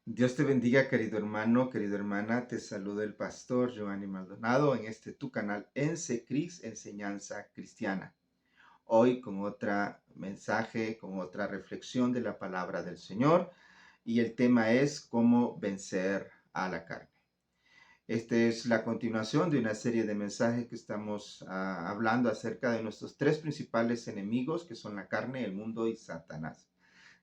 Dios te bendiga, querido hermano, querida hermana. Te saluda el pastor Giovanni Maldonado en este tu canal Cris Enseñanza Cristiana. Hoy con otra mensaje, con otra reflexión de la palabra del Señor. Y el tema es cómo vencer a la carne. Esta es la continuación de una serie de mensajes que estamos hablando acerca de nuestros tres principales enemigos, que son la carne, el mundo y Satanás.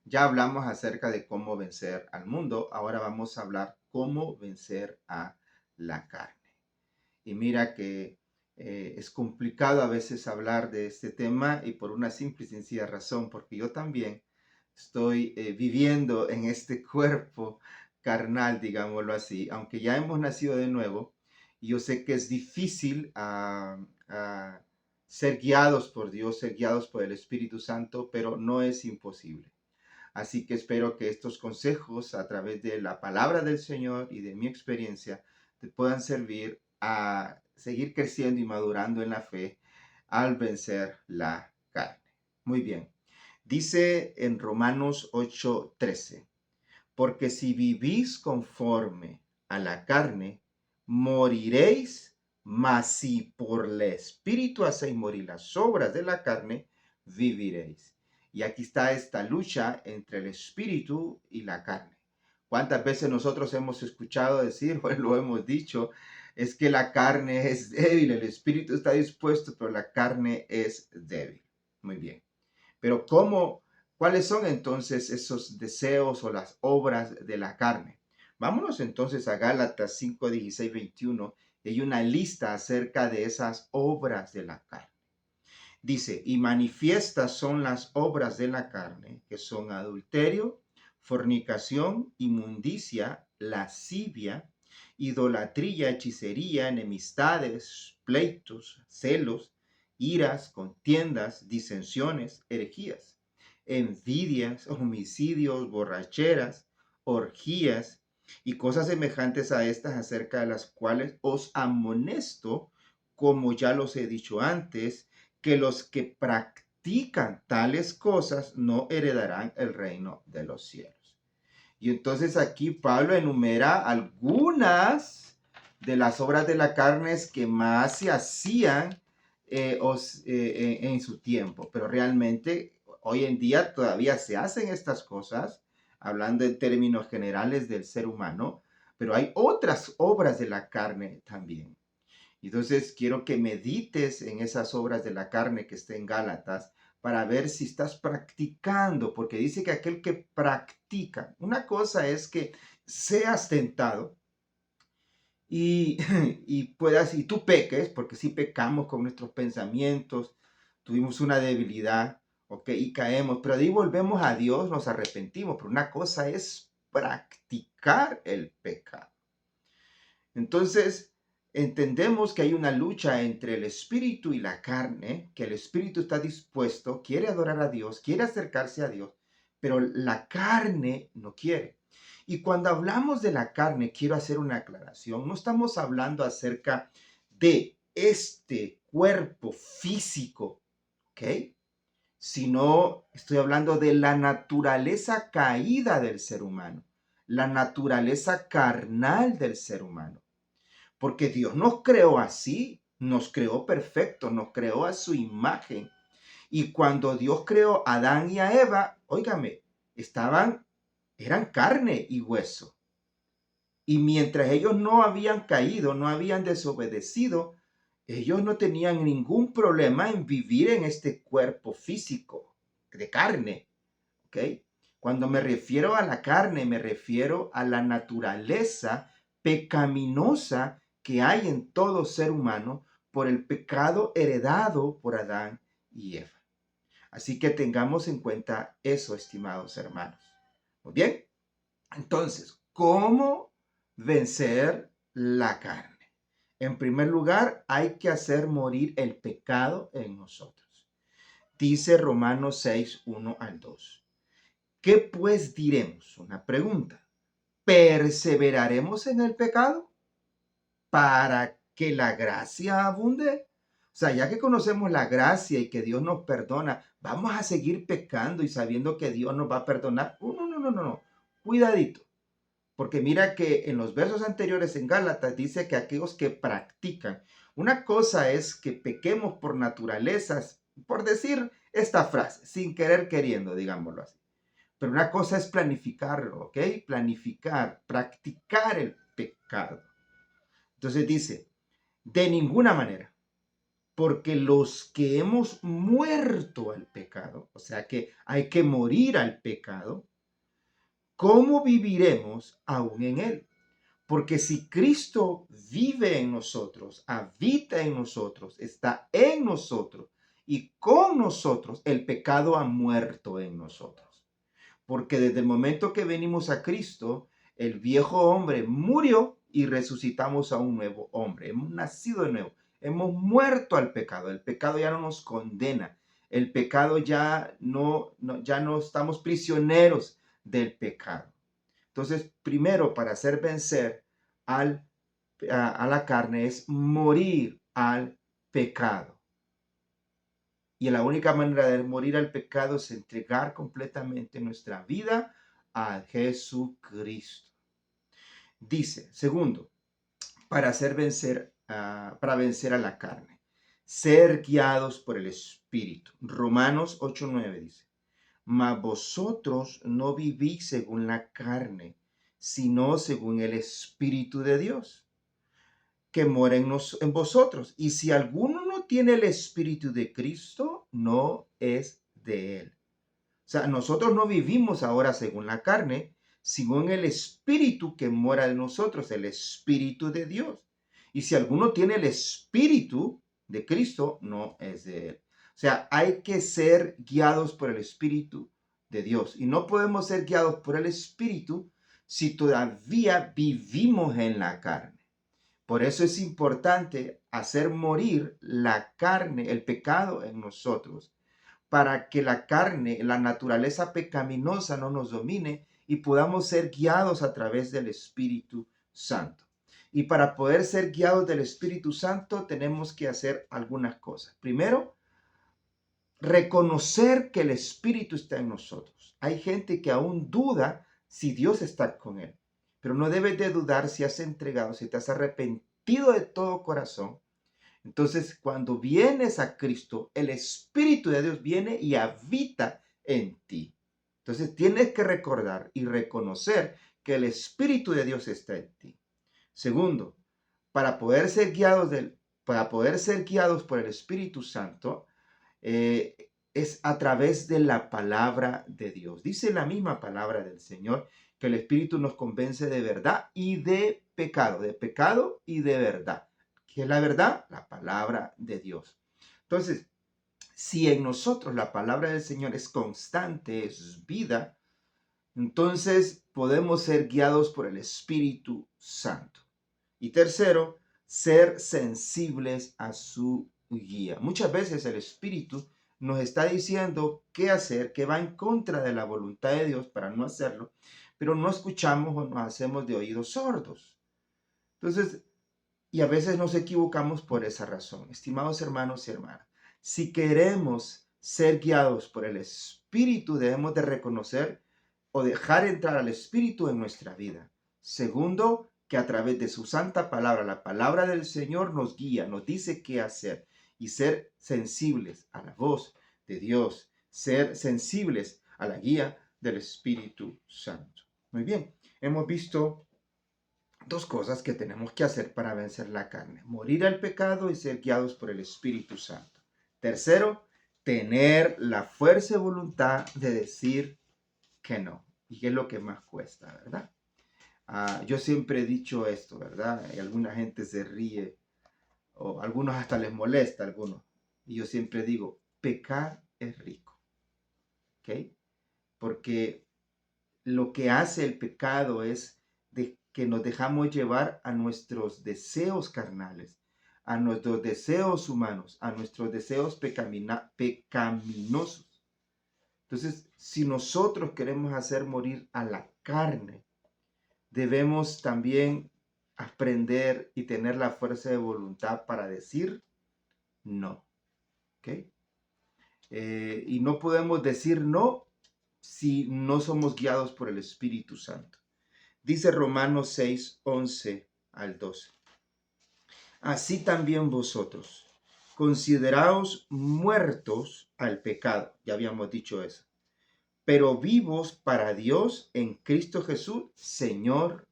Ya hablamos acerca de cómo vencer al mundo, ahora vamos a hablar cómo vencer a la carne. Y mira que es complicado a veces hablar de este tema y por una simple y sencilla razón, porque yo también estoy viviendo en este cuerpo carnal, digámoslo así, aunque ya hemos nacido de nuevo, y yo sé que es difícil ser guiados por Dios, ser guiados por el Espíritu Santo, pero no es imposible. Así que espero que estos consejos a través de la palabra del Señor y de mi experiencia te puedan servir a seguir creciendo y madurando en la fe al vencer la carne. Muy bien. Dice en Romanos 8:13, porque si vivís conforme a la carne, moriréis, mas si por el Espíritu hacéis morir las obras de la carne, viviréis. Y aquí está esta lucha entre el Espíritu y la carne. ¿Cuántas veces nosotros hemos escuchado decir, o lo hemos dicho, es que la carne es débil, el Espíritu está dispuesto, pero la carne es débil? Muy bien. Pero ¿cuáles son entonces esos deseos o las obras de la carne? Vámonos entonces a Gálatas 5, 16, 21. Hay una lista acerca de esas obras de la carne. Dice, y manifiestas son las obras de la carne, que son adulterio, fornicación, inmundicia, lascivia, idolatría, hechicería, enemistades, pleitos, celos, iras, contiendas, disensiones, herejías, envidias, homicidios, borracheras, orgías y cosas semejantes a estas, acerca de las cuales os amonesto, como ya los he dicho antes, que los que practican tales cosas no heredarán el reino de los cielos. Y entonces aquí Pablo enumera algunas de las obras de la carne que más se hacían en su tiempo, pero realmente hoy en día todavía se hacen estas cosas, hablando en términos generales del ser humano, pero hay otras obras de la carne también. Entonces quiero que medites en esas obras de la carne que está en Gálatas para ver si estás practicando, porque dice que aquel que practica, una cosa es que seas tentado y, y tú peques, porque si pecamos con nuestros pensamientos, tuvimos una debilidad, ok, y caemos, pero de ahí volvemos a Dios, nos arrepentimos, pero una cosa es practicar el pecado. Entonces, entendemos que hay una lucha entre el espíritu y la carne, que el espíritu está dispuesto, quiere adorar a Dios, quiere acercarse a Dios, pero la carne no quiere. Y cuando hablamos de la carne, quiero hacer una aclaración. No estamos hablando acerca de este cuerpo físico, ¿ok? Sino estoy hablando de la naturaleza caída del ser humano, la naturaleza carnal del ser humano. Porque Dios nos creó así, nos creó perfectos, nos creó a su imagen. Y cuando Dios creó a Adán y a Eva, óigame, eran carne y hueso. Y mientras ellos no habían caído, no habían desobedecido, ellos no tenían ningún problema en vivir en este cuerpo físico de carne. ¿Ok? Cuando me refiero a la carne, me refiero a la naturaleza pecaminosa que hay en todo ser humano por el pecado heredado por Adán y Eva. Así que tengamos en cuenta eso, estimados hermanos. Muy bien, entonces, ¿cómo vencer la carne? En primer lugar, hay que hacer morir el pecado en nosotros. Dice Romanos 6, 1 al 2. ¿Qué pues diremos? Una pregunta. ¿Perseveraremos en el pecado para que la gracia abunde? O sea, ya que conocemos la gracia y que Dios nos perdona, ¿vamos a seguir pecando y sabiendo que Dios nos va a perdonar? No, no, no, no, no. Cuidadito. Porque mira que en los versos anteriores en Gálatas dice que aquellos que practican, una cosa es que pequemos por naturalezas, por decir esta frase, sin querer queriendo, digámoslo así. Pero una cosa es planificarlo, ¿ok? Planificar, practicar el pecado. Entonces dice, de ninguna manera, porque los que hemos muerto al pecado, o sea que hay que morir al pecado, ¿cómo viviremos aún en él? Porque si Cristo vive en nosotros, habita en nosotros, está en nosotros y con nosotros, el pecado ha muerto en nosotros. Porque desde el momento que venimos a Cristo, el viejo hombre murió y resucitamos a un nuevo hombre. Hemos nacido de nuevo. Hemos muerto al pecado. El pecado ya no nos condena. El pecado ya no estamos prisioneros del pecado. Entonces, primero, para hacer vencer a la carne es morir al pecado. Y la única manera de morir al pecado es entregar completamente nuestra vida a Jesucristo. Dice, segundo, para vencer a la carne, ser guiados por el Espíritu. Romanos 8:9 dice, mas vosotros no vivís según la carne, sino según el Espíritu de Dios, que mora en vosotros. Y si alguno no tiene el Espíritu de Cristo, no es de él. O sea, nosotros no vivimos ahora según la carne, sino en el Espíritu que mora en nosotros, el Espíritu de Dios. Y si alguno tiene el Espíritu de Cristo, no es de él. O sea, hay que ser guiados por el Espíritu de Dios. Y no podemos ser guiados por el Espíritu si todavía vivimos en la carne. Por eso es importante hacer morir la carne, el pecado en nosotros, para que la carne, la naturaleza pecaminosa no nos domine y podamos ser guiados a través del Espíritu Santo. Y para poder ser guiados del Espíritu Santo tenemos que hacer algunas cosas. Primero, reconocer que el Espíritu está en nosotros. Hay gente que aún duda si Dios está con él, pero no debes de dudar si has entregado, si te has arrepentido de todo corazón. Entonces, cuando vienes a Cristo, el Espíritu de Dios viene y habita en ti. Entonces, tienes que recordar y reconocer que el Espíritu de Dios está en ti. Segundo, para poder ser guiados por el Espíritu Santo, es a través de la palabra de Dios. Dice la misma palabra del Señor que el Espíritu nos convence de verdad y de pecado y de verdad. ¿Qué es la verdad? La palabra de Dios. Entonces, si en nosotros la palabra del Señor es constante, es vida, entonces podemos ser guiados por el Espíritu Santo. Y tercero, ser sensibles a su guía. Muchas veces el Espíritu nos está diciendo qué hacer, que va en contra de la voluntad de Dios para no hacerlo, pero no escuchamos o nos hacemos de oídos sordos. Entonces, y a veces nos equivocamos por esa razón. Estimados hermanos y hermanas, si queremos ser guiados por el Espíritu, debemos de reconocer o dejar entrar al Espíritu en nuestra vida. Segundo, que a través de su santa palabra, la palabra del Señor nos guía, nos dice qué hacer y ser sensibles a la voz de Dios, ser sensibles a la guía del Espíritu Santo. Muy bien, hemos visto dos cosas que tenemos que hacer para vencer la carne: morir al pecado y ser guiados por el Espíritu Santo. Tercero, tener la fuerza y voluntad de decir que no. Y que es lo que más cuesta, ¿verdad? Yo siempre he dicho esto, ¿verdad? Y alguna gente se ríe, o a algunos hasta les molesta, a algunos. Y yo siempre digo, pecar es rico, ¿ok? Porque lo que hace el pecado es de que nos dejamos llevar a nuestros deseos carnales, a nuestros deseos humanos, a nuestros deseos pecaminosos. Entonces, si nosotros queremos hacer morir a la carne, debemos también aprender y tener la fuerza de voluntad para decir no. ¿Ok? Y no podemos decir no si no somos guiados por el Espíritu Santo. Dice Romanos 6, 11 al 12. Así también vosotros, consideraos muertos al pecado. Ya habíamos dicho eso. Pero vivos para Dios en Cristo Jesús, Señor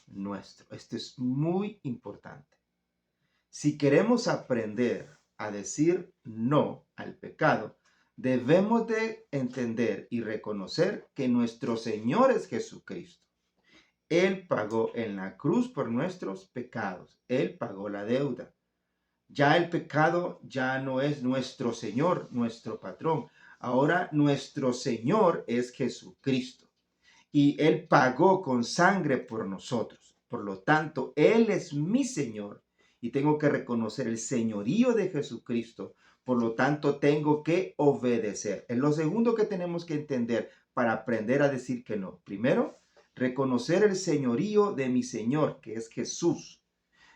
nuestro. Esto es muy importante. Si queremos aprender a decir no al pecado, debemos de entender y reconocer que nuestro Señor es Jesucristo. Él pagó en la cruz por nuestros pecados. Él pagó la deuda. Ya el pecado ya no es nuestro Señor, nuestro patrón. Ahora nuestro Señor es Jesucristo. Y Él pagó con sangre por nosotros. Por lo tanto, Él es mi Señor y tengo que reconocer el señorío de Jesucristo. Por lo tanto, tengo que obedecer. Es lo segundo que tenemos que entender para aprender a decir que no. Primero, reconocer el señorío de mi Señor, que es Jesús.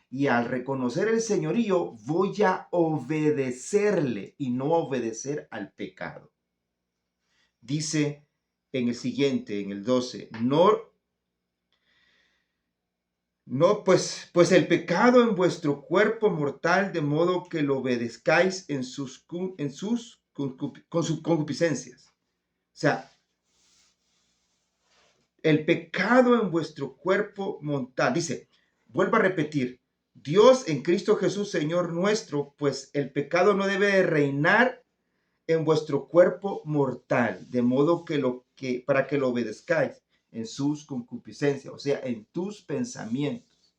Y al reconocer el señorío, voy a obedecerle y no obedecer al pecado. Dice en el siguiente, en el 12, pues el pecado en vuestro cuerpo mortal, de modo que lo obedezcáis en sus concupiscencias. O sea, el pecado en vuestro cuerpo mortal. Dice, vuelvo a repetir, Dios en Cristo Jesús, Señor nuestro, pues el pecado no debe de reinar en vuestro cuerpo mortal, de modo para que lo obedezcáis en sus concupiscencias, o sea, en tus pensamientos.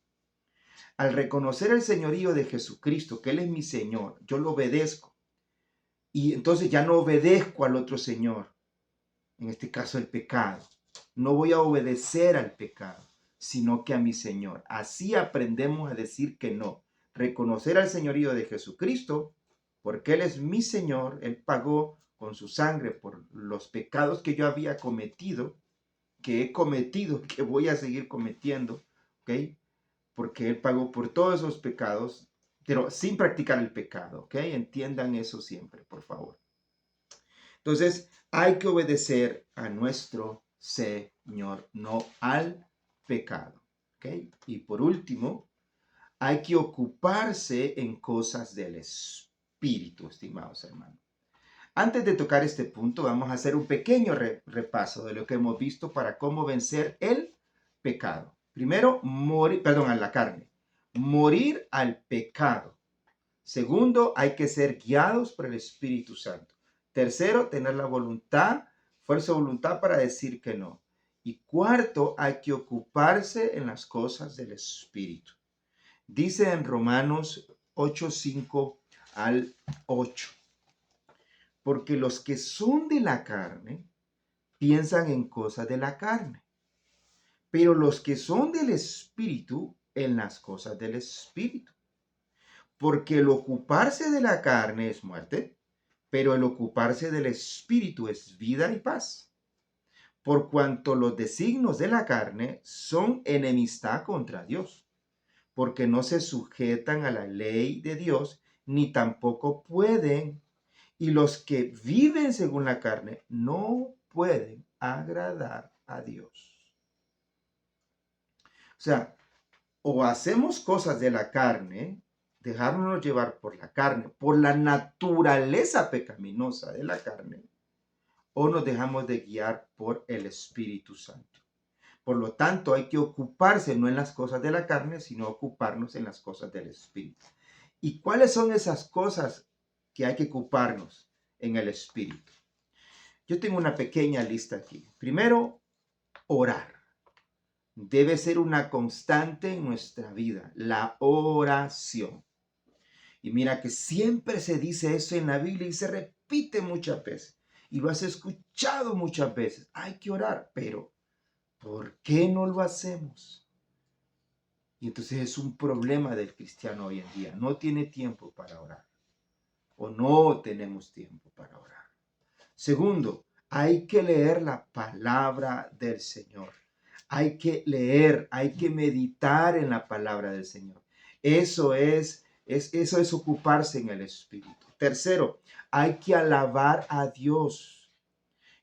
Al reconocer el señorío de Jesucristo, que Él es mi Señor, yo lo obedezco. Y entonces ya no obedezco al otro Señor, en este caso el pecado. No voy a obedecer al pecado, sino que a mi Señor. Así aprendemos a decir que no. Reconocer al señorío de Jesucristo, porque Él es mi Señor, Él pagó con su sangre por los pecados que yo había cometido, que he cometido, que voy a seguir cometiendo, ¿ok? Porque Él pagó por todos esos pecados, pero sin practicar el pecado, ¿ok? Entiendan eso siempre, por favor. Entonces, hay que obedecer a nuestro Señor, no al pecado, ¿ok? Y por último, hay que ocuparse en cosas del Espíritu, estimados hermanos. Antes de tocar este punto, vamos a hacer un pequeño repaso de lo que hemos visto para cómo vencer el pecado. Primero, a la carne. Morir al pecado. Segundo, hay que ser guiados por el Espíritu Santo. Tercero, tener la fuerza de voluntad para decir que no. Y cuarto, hay que ocuparse en las cosas del Espíritu. Dice en Romanos 8:5 al 8. Porque los que son de la carne piensan en cosas de la carne, pero los que son del Espíritu en las cosas del Espíritu. Porque el ocuparse de la carne es muerte, pero el ocuparse del Espíritu es vida y paz. Por cuanto los designios de la carne son enemistad contra Dios, porque no se sujetan a la ley de Dios, ni tampoco pueden. Y los que viven según la carne no pueden agradar a Dios. O sea, o hacemos cosas de la carne, dejárnoslo llevar por la carne, por la naturaleza pecaminosa de la carne, o nos dejamos de guiar por el Espíritu Santo. Por lo tanto, hay que ocuparse no en las cosas de la carne, sino ocuparnos en las cosas del Espíritu. ¿Y cuáles son esas cosas que hay que ocuparnos en el Espíritu? Yo tengo una pequeña lista aquí. Primero, orar. Debe ser una constante en nuestra vida, la oración. Y mira que siempre se dice eso en la Biblia y se repite muchas veces. Y lo has escuchado muchas veces. Hay que orar, pero ¿por qué no lo hacemos? Y entonces es un problema del cristiano hoy en día. No tiene tiempo para orar. O no tenemos tiempo para orar. Segundo, hay que leer la palabra del Señor. Hay que leer, hay que meditar en la palabra del Señor. Eso es ocuparse en el Espíritu. Tercero, hay que alabar a Dios.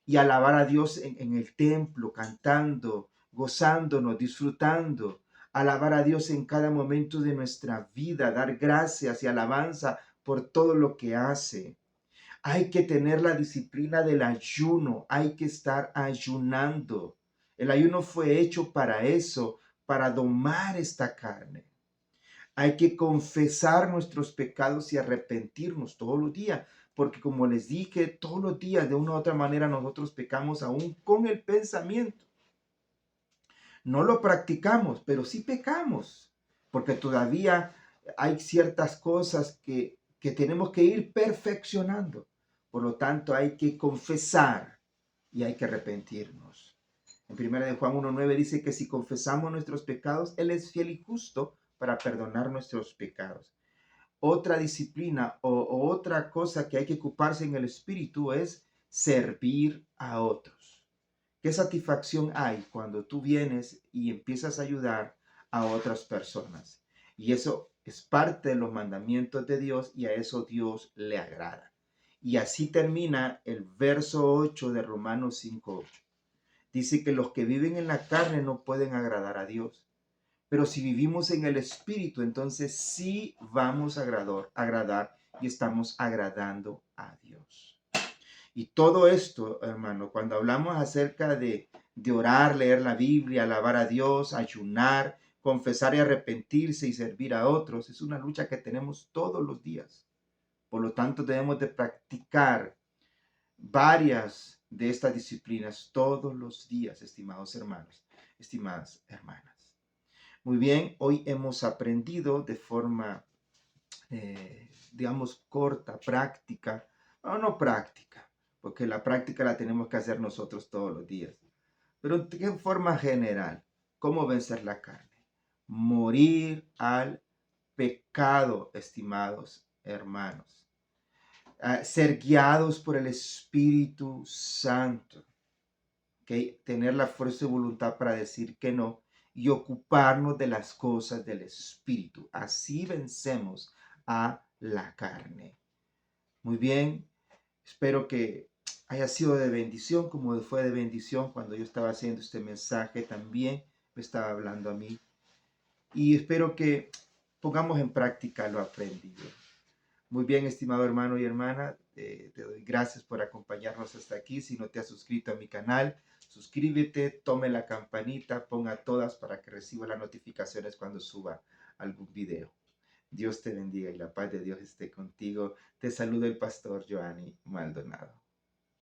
Y alabar a Dios en el templo, cantando, gozándonos, disfrutando, alabar a Dios en cada momento de nuestra vida, dar gracias y alabanza por todo lo que hace. Hay que tener la disciplina del ayuno, hay que estar ayunando. El ayuno fue hecho para eso, para domar esta carne. Hay que confesar nuestros pecados y arrepentirnos todos los días, porque como les dije, todos los días de una u otra manera nosotros pecamos aún con el pensamiento. No lo practicamos, pero sí pecamos, porque todavía hay ciertas cosas que tenemos que ir perfeccionando. Por lo tanto, hay que confesar y hay que arrepentirnos. En 1 de Juan 1:9 dice que si confesamos nuestros pecados, Él es fiel y justo para perdonar nuestros pecados. Otra disciplina o otra cosa que hay que ocuparse en el espíritu es servir a otros. ¿Qué satisfacción hay cuando tú vienes y empiezas a ayudar a otras personas? Y eso es parte de los mandamientos de Dios y a eso Dios le agrada. Y así termina el verso 8 de Romanos 5:8. Dice que los que viven en la carne no pueden agradar a Dios. Pero si vivimos en el Espíritu, entonces sí vamos a agradar y estamos agradando a Dios. Y todo esto, hermano, cuando hablamos acerca de orar, leer la Biblia, alabar a Dios, ayunar, confesar y arrepentirse y servir a otros, es una lucha que tenemos todos los días. Por lo tanto, debemos de practicar varias de estas disciplinas todos los días, estimados hermanos, estimadas hermanas. Muy bien, hoy hemos aprendido de forma, digamos, corta, práctica, no práctica, porque la práctica la tenemos que hacer nosotros todos los días, pero de forma general, ¿cómo vencer la carne? Morir al pecado, estimados hermanos. Ser guiados por el Espíritu Santo. ¿Okay? Tener la fuerza y voluntad para decir que no y ocuparnos de las cosas del Espíritu. Así vencemos a la carne. Muy bien, espero que haya sido de bendición como fue de bendición cuando yo estaba haciendo este mensaje también, me estaba hablando a mí. Y espero que pongamos en práctica lo aprendido. Muy bien, estimado hermano y hermana, te doy gracias por acompañarnos hasta aquí. Si no te has suscrito a mi canal, suscríbete, tome la campanita, ponga todas para que reciba las notificaciones cuando suba algún video. Dios te bendiga y la paz de Dios esté contigo. Te saluda el pastor Joanny Maldonado.